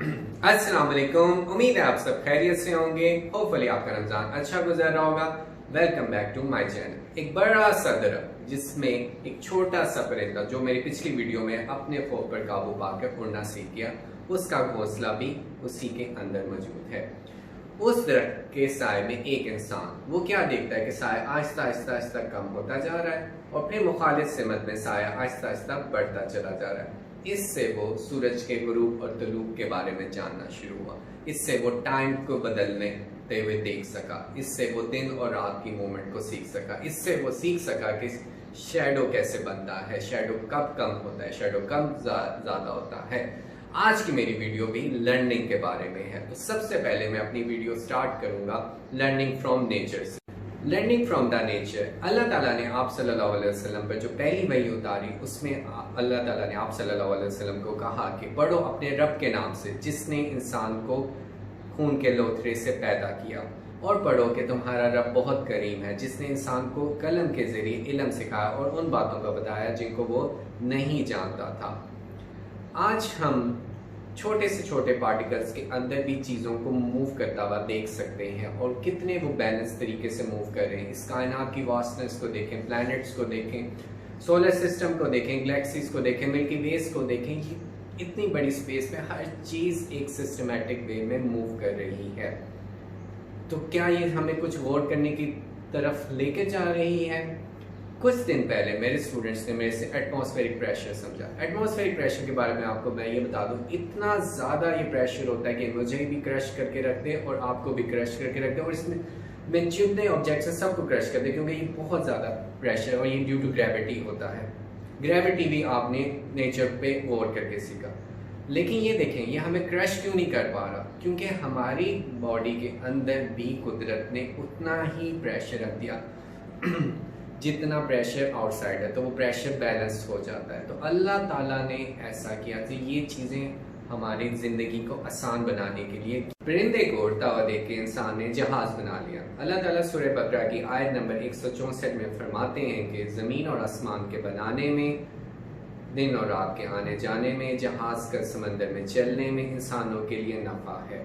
अस्सलाम वालेकुम। उम्मीद है आप सब खैरियत से होंगे। होपफुली आपका रमजान अच्छा गुजर रहा होगा। Welcome back to my channel. एक बड़ा सा दरख्त जिसमें एक छोटा सा परिंदा जो मेरी पिछली वीडियो में अपने खौफ पर काबू पाकर उड़ना सीख गया, उसका घोंसला भी उसी के अंदर मौजूद है। उस दरख्त के साए में एक इंसान वो क्या देखता है कि साया आहिस्ता आहिस्ता आहिस्ता कम होता जा रहा है और फिर मुखालिफ सिमत में साया आहिस्ता आहिस्ता बढ़ता चला जा रहा है। इससे वो सूरज के गुरूब और तलूब के बारे में जानना शुरू हुआ। इससे वो टाइम को बदलने हुए देख सका। इससे वो दिन और रात की मूवमेंट को सीख सका। इससे वो सीख सका कि शैडो कैसे बनता है, शैडो कब कम होता है, शैडो कब ज्यादा होता है। आज की मेरी वीडियो भी लर्निंग के बारे में है। तो सबसे पहले मैं अपनी वीडियो स्टार्ट करूंगा लर्निंग फ्रॉम नेचर से। लर्निंग फ्रॉम द नेचर, अल्लाह ताला ने आप सल्लल्लाहु अलैहि वसल्लम पर जो पहली वही उतारी उसमें अल्लाह ताला ने आप सल्लल्लाहु अलैहि वसल्लम को कहा कि पढ़ो अपने रब के नाम से जिसने इंसान को खून के लोथरे से पैदा किया, और पढ़ो कि तुम्हारा रब बहुत करीम है जिसने इंसान को कलम के जरिए इल्म सिखाया और उन बातों का बताया जिनको वो नहीं जानता था। आज हम छोटे से छोटे पार्टिकल्स के अंदर भी चीज़ों को मूव करता हुआ देख सकते हैं और कितने वो बैलेंस तरीके से मूव कर रहे हैं। इस कायनात की वास्टनेस को देखें, प्लैनेट्स को देखें, सोलर सिस्टम को देखें, गैलेक्सीज को देखें, मिल्की वेज को देखें। ये इतनी बड़ी स्पेस में हर चीज़ एक सिस्टमेटिक वे में मूव कर रही है। तो क्या ये हमें कुछ गौर करने की तरफ लेके जा रही है? कुछ दिन पहले मेरे स्टूडेंट्स ने मेरे से एटमॉस्फेरिक प्रेशर समझा। एटमॉस्फेरिक प्रेशर के बारे में आपको मैं ये बता दूं, इतना ज़्यादा ये प्रेशर होता है कि मुझे भी क्रश करके रख दे और आपको भी क्रश करके रख दे, और इसमें जितने ऑब्जेक्ट्स हैं सबको क्रश कर दे, क्योंकि ये बहुत ज़्यादा प्रेशर और ये ड्यू टू ग्रेविटी होता है। ग्रेविटी भी आपने नेचर पे गौर करके सीखा, लेकिन ये देखें ये हमें क्रश क्यों नहीं कर पा रहा? क्योंकि हमारी बॉडी के अंदर भी कुदरत ने उतना ही प्रेशर रख दिया जितना प्रेशर आउटसाइड है, तो वो प्रेशर बैलेंस हो जाता है। तो अल्लाह ताला ने ऐसा किया। तो ये चीज़ें हमारी ज़िंदगी को आसान बनाने के लिए परिंदे को उड़ता हुआ देख के इंसान ने जहाज़ बना लिया। अल्लाह ताला सूरह बकरा की आयत नंबर 164 में फरमाते हैं कि ज़मीन और आसमान के बनाने में, दिन और रात के आने जाने में, जहाज़ का समंदर में चलने में इंसानों के लिए नफ़ा है,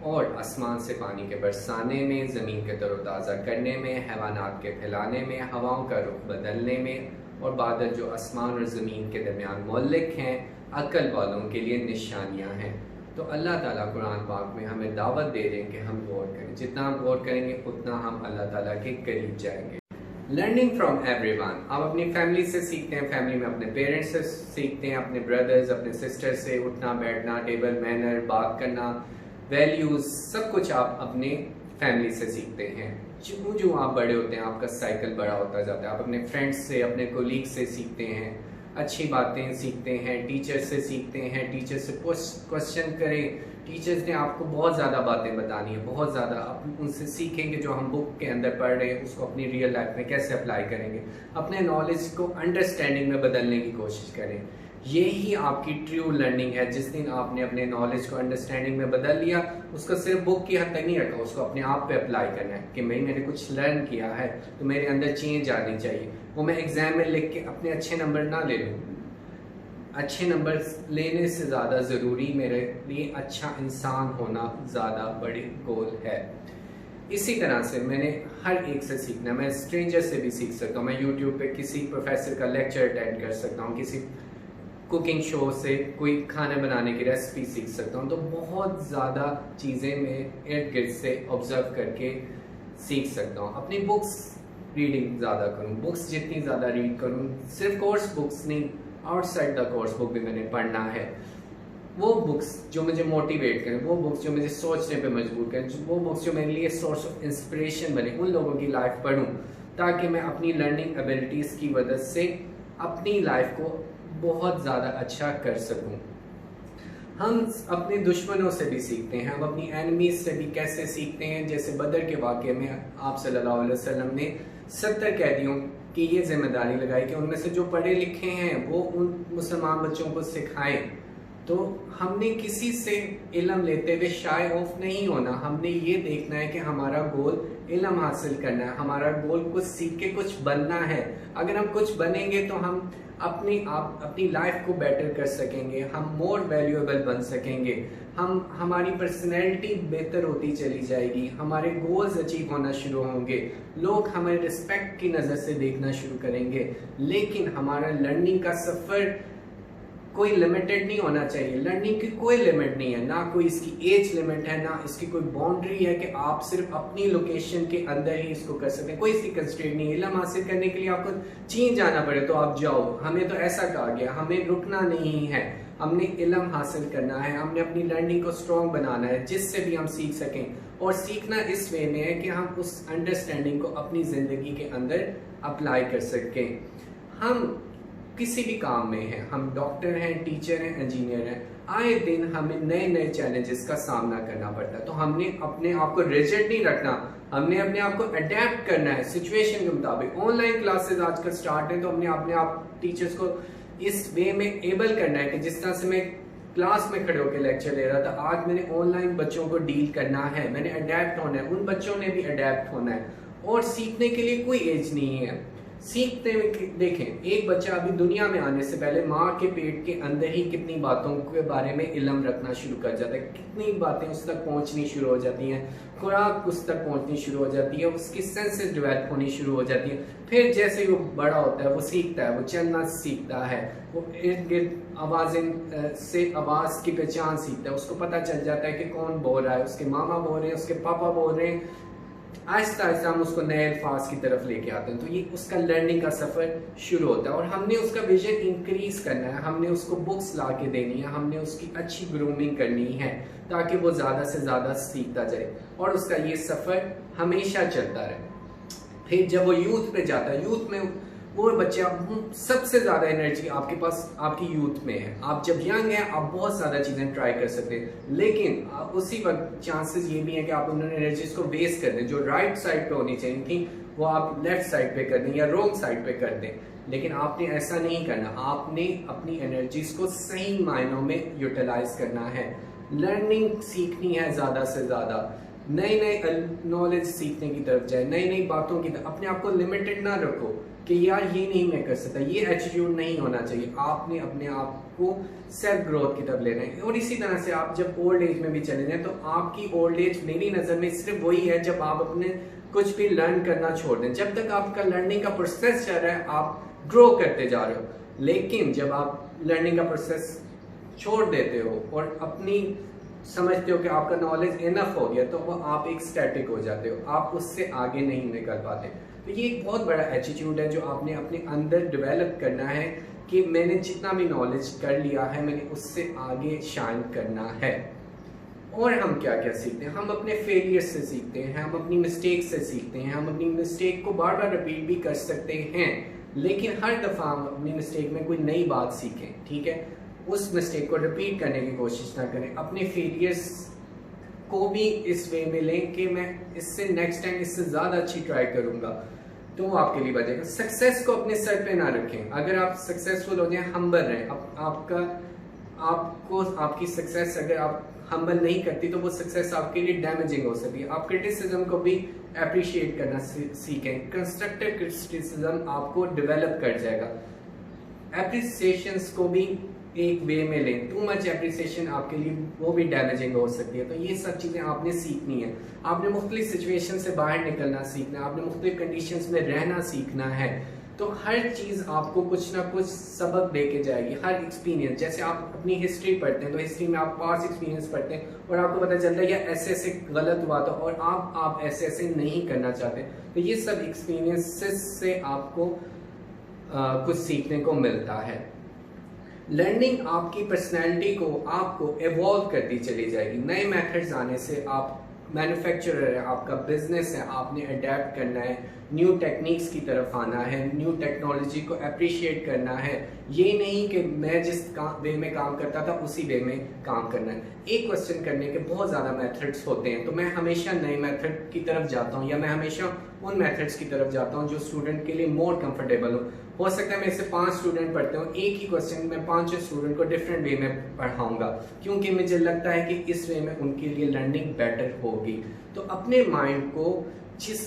और आसमान से पानी के बरसाने में, ज़मीन के तरोताज़ा करने में, हैवानात के फैलाने में, हवाओं का रुख बदलने में, और बादल जो आसमान और ज़मीन के दरमियान मौलिक हैं, अक्ल वालों के लिए निशानियां हैं। तो अल्लाह ताला कुरान पाक में हमें दावत दे रहे हैं कि हम गौर करें। जितना हम गौर करेंगे उतना हम अल्लाह ताला के करीब जाएंगे। लर्निंग फ्रॉम एवरीवन, आप अपनी फैमिली से सीखते हैं, फैमिली में अपने पेरेंट्स से सीखते हैं, अपने ब्रदर्स, अपने सिस्टर्स से, उठना बैठना, टेबल मैनर, बात करना, वैल्यूज, सब कुछ आप अपने फैमिली से सीखते हैं। जो जो आप बड़े होते हैं आपका साइकिल बड़ा होता जाता है। आप अपने फ्रेंड्स से, अपने कोलीग से सीखते हैं, अच्छी बातें सीखते हैं, टीचर से सीखते हैं, टीचर से क्वेश्चन करें। टीचर्स ने आपको बहुत ज़्यादा बातें बतानी है, बहुत ज़्यादा। आप उनसे सीखेंगे जो हम बुक के अंदर पढ़ रहे हैं उसको अपनी रियल लाइफ में कैसे अप्लाई करेंगे। अपने नॉलेज को अंडरस्टैंडिंग में बदलने की कोशिश करें। यही आपकी ट्रू लर्निंग है। जिस दिन आपने अपने नॉलेज को अंडरस्टैंडिंग में बदल लिया, उसको सिर्फ बुक की हद तक नहीं रखा, उसको अपने आप पे अप्लाई करना है कि मैंने कुछ लर्न किया है तो मेरे अंदर चेंज आनी चाहिए। वो मैं एग्जाम में लिख के अपने अच्छे नंबर ना ले लूँ। अच्छे नंबर लेने से ज़्यादा ज़रूरी मेरे लिए अच्छा इंसान होना ज़्यादा बड़ी गोल है। इसी तरह से मैंने हर एक से सीखना। मैं स्ट्रेंजर से भी सीख सकता हूँ। मैं यूट्यूब पे किसी प्रोफेसर का लेक्चर अटेंड कर सकता हूँ, किसी कुकिंग शो से कोई खाना बनाने की रेसिपी सीख सकता हूँ। तो बहुत ज़्यादा चीज़ें मैं इर्द गिर्द से ऑब्जर्व करके सीख सकता हूँ। अपनी बुक्स रीडिंग ज़्यादा करूँ, बुक्स जितनी ज़्यादा रीड करूँ, सिर्फ कोर्स बुक्स नहीं, आउटसाइड द कोर्स बुक भी मैंने पढ़ना है। वो बुक्स जो मुझे मोटिवेट करें, वो बुक्स जो मुझे सोचने पे मजबूर करें, वो बुक्स जो मेरे लिए सोर्स ऑफ इंस्पिरेशन बने, उन लोगों की लाइफ पढूं ताकि मैं अपनी लर्निंग एबिलिटीज़ की वजह से अपनी लाइफ को बहुत ज़्यादा अच्छा कर सकूं। हम अपने दुश्मनों से भी सीखते हैं, हम अपनी एनिमीज से भी कैसे सीखते हैं। जैसे बदर के वाक़े में आप सल्लल्लाहु अलैहि वसल्लम ने 70 कैदियों की ये जिम्मेदारी लगाई कि उनमें से जो पढ़े लिखे हैं वो उन मुसलमान बच्चों को सिखाएं। तो हमने किसी से इल्म लेते हुए शाय ऑफ नहीं होना। हमने ये देखना है कि हमारा गोल इल्म हासिल करना है, हमारा गोल कुछ सीख के कुछ बनना है। अगर हम कुछ बनेंगे तो हम अपनी लाइफ को बेटर कर सकेंगे, हम मोर वैल्यूएबल बन सकेंगे, हमारी पर्सनैलिटी बेहतर होती चली जाएगी, हमारे गोल्स अचीव होना शुरू होंगे, लोग हमें रिस्पेक्ट की नज़र से देखना शुरू करेंगे। लेकिन हमारा लर्निंग का सफ़र कोई लिमिटेड नहीं होना चाहिए। लर्निंग की कोई लिमिट नहीं है, ना कोई इसकी एज लिमिट है, ना इसकी कोई बाउंड्री है कि आप सिर्फ अपनी लोकेशन के अंदर ही इसको कर सकते हैं। कोई इसकी कंस्ट्रेंट नहीं है। इल्म हासिल करने के लिए आपको चीन जाना पड़े तो आप जाओ, हमें तो ऐसा कहा गया, हमें रुकना नहीं है, हमने इल्म हासिल करना है, हमने अपनी लर्निंग को स्ट्रॉन्ग बनाना है जिससे भी हम सीख सकें। और सीखना इस वे में है कि हम उस अंडरस्टैंडिंग को अपनी ज़िंदगी के अंदर अप्लाई कर सकें। हम किसी भी काम में हैं, हम डॉक्टर हैं, टीचर हैं, इंजीनियर हैं, आए दिन हमें नए नए चैलेंजेस का सामना करना पड़ता है। तो हमने अपने आप को रिजिड नहीं रखना, हमने अपने आप को अडेप्ट करना है सिचुएशन के मुताबिक। ऑनलाइन क्लासेस आजकल स्टार्ट हैं तो हमने अपने आप टीचर्स को इस वे में एबल करना है कि जिस तरह से मैं क्लास में खड़े होकर लेक्चर ले रहा था, आज मैंने ऑनलाइन बच्चों को डील करना है, मैंने अडेप्ट होना है, उन बच्चों ने भी अडेप्ट होना है। और सीखने के लिए कोई एज नहीं है। सीखते देखें, एक बच्चा अभी दुनिया में आने से पहले माँ के पेट के अंदर ही कितनी बातों के बारे में इल्म रखना शुरू कर जाता है, कितनी बातें उस तक पहुंचनी शुरू हो जाती हैं, खुराक उस तक पहुंचनी शुरू हो जाती है, उसकी सेंसेस डेवलप होनी शुरू हो जाती है। फिर जैसे वो बड़ा होता है, वो सीखता है, वो चलना सीखता है, वो इर्द गिर्द आवाज़ें से आवाज़ की पहचान सीखता है, उसको पता चल जाता है कि कौन बोल रहा है, उसके मामा बोल रहे हैं, उसके पापा बोल रहे हैं। आहिस्ता आहिस्ता हम उसको नए अल्फाज की तरफ लेके आते हैं, तो ये उसका लर्निंग का सफ़र शुरू होता है। और हमने उसका विजन इंक्रीज करना है, हमने उसको बुक्स ला के देनी है, हमने उसकी अच्छी ग्रूमिंग करनी है ताकि वो ज़्यादा से ज़्यादा सीखता जाए और उसका ये सफ़र हमेशा चलता रहे। फिर जब वो यूथ पे जाता है, यूथ में वो बच्चा, सबसे ज़्यादा एनर्जी आपके पास आपकी यूथ में है। आप जब यंग हैं आप बहुत ज़्यादा चीज़ें ट्राई कर सकते हैं, लेकिन उसी वक्त चांसेस ये भी हैं कि आप उन एनर्जीज को वेस्ट कर दें। जो राइट साइड पे होनी चाहिए थी वो आप लेफ्ट साइड पे कर दें या रॉन्ग साइड पे कर दें। लेकिन आपने ऐसा नहीं करना, आपने अपनी एनर्जीज को सही मायनों में यूटिलाइज करना है। लर्निंग सीखनी है ज़्यादा से ज़्यादा, नई नई नॉलेज सीखने की तरफ जाए, नई नई बातों की तरफ। अपने आप को लिमिटेड ना रखो कि यार ये नहीं मैं कर सकता, ये एटीट्यूड नहीं होना चाहिए। आपने अपने आप को सेल्फ ग्रोथ की तरफ लेना है। और इसी तरह से आप जब ओल्ड एज में भी चले जाएं तो आपकी ओल्ड एज मेरी नज़र में सिर्फ वही है जब आप अपने कुछ भी लर्न करना छोड़ दें। जब तक आपका लर्निंग का प्रोसेस चल रहा है आप ग्रो करते जा रहे हो, लेकिन जब आप लर्निंग का प्रोसेस छोड़ देते हो और अपनी समझते हो कि आपका नॉलेज इनफ हो गया, तो वो आप एक स्टैटिक हो जाते हो, आप उससे आगे नहीं निकल पाते। तो ये एक बहुत बड़ा एटीट्यूड है जो आपने अपने अंदर डेवलप करना है कि मैंने जितना भी नॉलेज कर लिया है मैंने उससे आगे शाइन करना है। और हम क्या क्या सीखते हैं, हम अपने फेलियर से सीखते हैं, हम अपनी मिस्टेक से सीखते हैं, हम अपनी मिस्टेक को बार बार रिपीट भी कर सकते हैं, लेकिन हर दफ़ा हम अपनी मिस्टेक में कोई नई बात सीखें, ठीक है। उस मिस्टेक को रिपीट करने की कोशिश ना करें। अपने फेलियर्स को भी इस वे में लें कि मैं इससे नेक्स्ट टाइम इससे ज़्यादा अच्छी ट्राई करूँगा, तो वो आपके लिए बचेगा। सक्सेस को अपने सर पे ना रखें। अगर आप सक्सेसफुल हो जाएं, हम्बल रहें। आपको आपकी सक्सेस अगर आप हम्बल नहीं करती तो वो सक्सेस आपके लिए डैमेजिंग हो सकती है। आप क्रिटिसिज्म को भी अप्रिशिएट करना सीखें। कंस्ट्रक्टिव क्रिटिसिज्म आपको डेवलप कर जाएगा। एप्रिसिएशंस को भी एक वे में लें। टू मच एप्रिसिएशन आपके लिए वो भी डैमेजिंग हो सकती है। तो ये सब चीज़ें आपने सीखनी है। आपने मुख्तलिफ सिचुएशन से बाहर निकलना सीखना है, आपने मुख्तलिफ कंडीशंस में रहना सीखना है। तो हर चीज़ आपको कुछ ना कुछ सबक दे के जाएगी। हर एक्सपीरियंस, जैसे आप अपनी हिस्ट्री पढ़ते हैं तो हिस्ट्री में आप पास्ट एक्सपीरियंस पढ़ते हैं और आपको पता चलता है कि ऐसे ऐसे गलत हुआ था और आप ऐसे ऐसे नहीं करना चाहते। तो ये सब एक्सपीरियंसेस से आपको कुछ सीखने को मिलता है। लर्निंग आपकी पर्सनैलिटी को आपको एवॉल्व करती चली जाएगी। नए मेथड्स आने से आप मैन्युफैक्चरर है, आपका बिजनेस है, आपने अडेप्ट करना है, न्यू टेक्निक्स की तरफ आना है, न्यू टेक्नोलॉजी को अप्रिशिएट करना है। ये नहीं कि मैं जिस वे में काम करता था उसी वे में काम करना है। एक क्वेश्चन करने के बहुत ज़्यादा मेथड्स होते हैं, तो मैं हमेशा नए मेथड की तरफ जाता हूँ या मैं हमेशा उन मेथड्स की तरफ जाता हूँ जो स्टूडेंट के लिए मोर कंफर्टेबल हो सकता है मेरे से 5 स्टूडेंट पढ़ते हो, एक ही क्वेश्चन में 5 स्टूडेंट को डिफरेंट वे में पढ़ाऊंगा, क्योंकि मुझे लगता है कि इस वे में उनके लिए लर्निंग बेटर होगी। तो अपने माइंड को जिस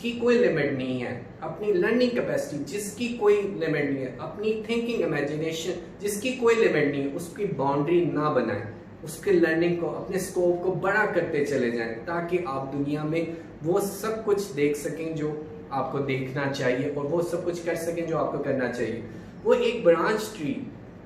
जिसकी कोई लिमिट नहीं है, अपनी लर्निंग कैपेसिटी जिसकी कोई लिमिट नहीं है, अपनी थिंकिंग इमेजिनेशन जिसकी कोई लिमिट नहीं है, उसकी बाउंड्री ना बनाएं, उसके लर्निंग को, अपने स्कोप को बड़ा करते चले जाएं, ताकि आप दुनिया में वो सब कुछ देख सकें जो आपको देखना चाहिए और वो सब कुछ कर सकें जो आपको करना चाहिए। वो एक ब्रांच ट्री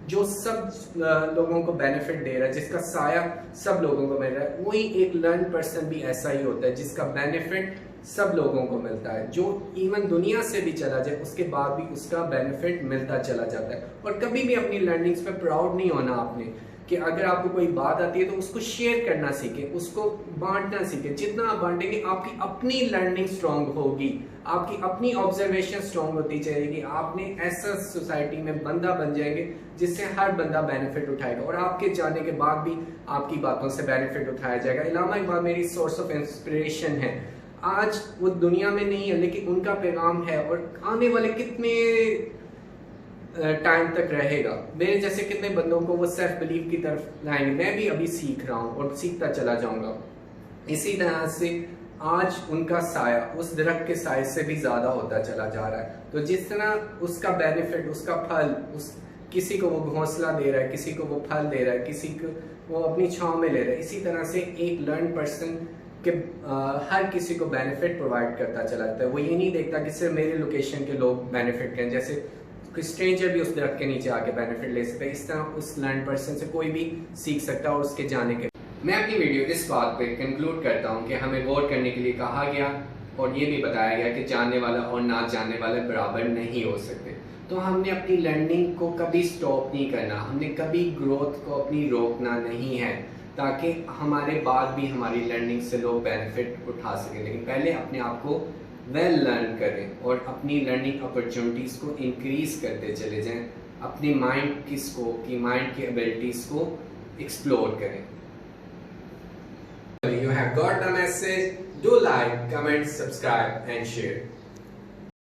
जो सब लोगों को बेनिफिट दे रहा है, जिसका साया सब लोगों को मिल रहा है, वही एक लर्न पर्सन भी ऐसा ही होता है जिसका बेनिफिट सब लोगों को मिलता है, जो इवन दुनिया से भी चला जाए उसके बाद भी उसका बेनिफिट मिलता चला जाता है। और कभी भी अपनी लर्निंग्स पे प्राउड नहीं होना आपने, कि अगर आपको कोई बात आती है तो उसको शेयर करना सीखें, उसको बांटना सीखें। जितना आप बांटेंगे आपकी अपनी लर्निंग स्ट्रांग होगी, आपकी अपनी ऑब्जर्वेशन स्ट्रांग होती जाएगी, आपने ऐसा सोसाइटी में बंदा बन जाएंगे जिससे हर बंदा बेनिफिट उठाएगा और आपके जाने के बाद भी आपकी बातों से बेनिफिट उठाया जाएगा। इलामा इकबाल मेरी सोर्स ऑफ इंस्पिरेशन है। आज वो दुनिया में नहीं है लेकिन उनका पैगाम है और आने वाले कितने टाइम तक रहेगा। मेरे जैसे कितने बंदों को वो सेल्फ बिलीव की तरफ लाएंगे। मैं भी अभी सीख रहा हूँ और सीखता चला जाऊंगा। इसी तरह से आज उनका साया उस दरख्त के साय से भी ज्यादा होता चला जा रहा है। तो जिस तरह उसका बेनिफिट, उसका फल, उस किसी को वो घोंसला दे रहा है, किसी को वो फल दे रहा है, किसी को वो अपनी छांव में ले रहा है, इसी तरह से एक लर्न पर्सन के हर किसी को बेनिफिट प्रोवाइड करता चला जाता है। वो ये नहीं देखता कि सिर्फ मेरे लोकेशन के लोग बेनिफिट करें, जैसे कोई स्ट्रेंजर भी उस दरख्त के नीचे आके बेनिफिट ले सकता है, इस तरह उस लर्न पर्सन से कोई भी सीख सकता है और उसके जाने के। मैं अपनी वीडियो इस बात पे कंक्लूड करता हूँ कि हमें गौर करने के लिए कहा गया और ये भी बताया गया कि जानने वाला और ना जानने वाले बराबर नहीं हो सकते। तो हमने अपनी लर्निंग को कभी स्टॉप नहीं करना, हमने कभी ग्रोथ को अपनी रोकना नहीं है, ताकि हमारे बाद भी हमारी लर्निंग से लोग बेनिफिट उठा सकें। लेकिन पहले अपने आप को वेल लर्न करें और अपनी लर्निंग अपॉर्चुनिटीज़ को इंक्रीज करते चले जाएं, अपनी माइंड की स्कोप की, माइंड की एबिलिटीज़ को एक्सप्लोर करें। You have got the message. Do like, comment, subscribe and share.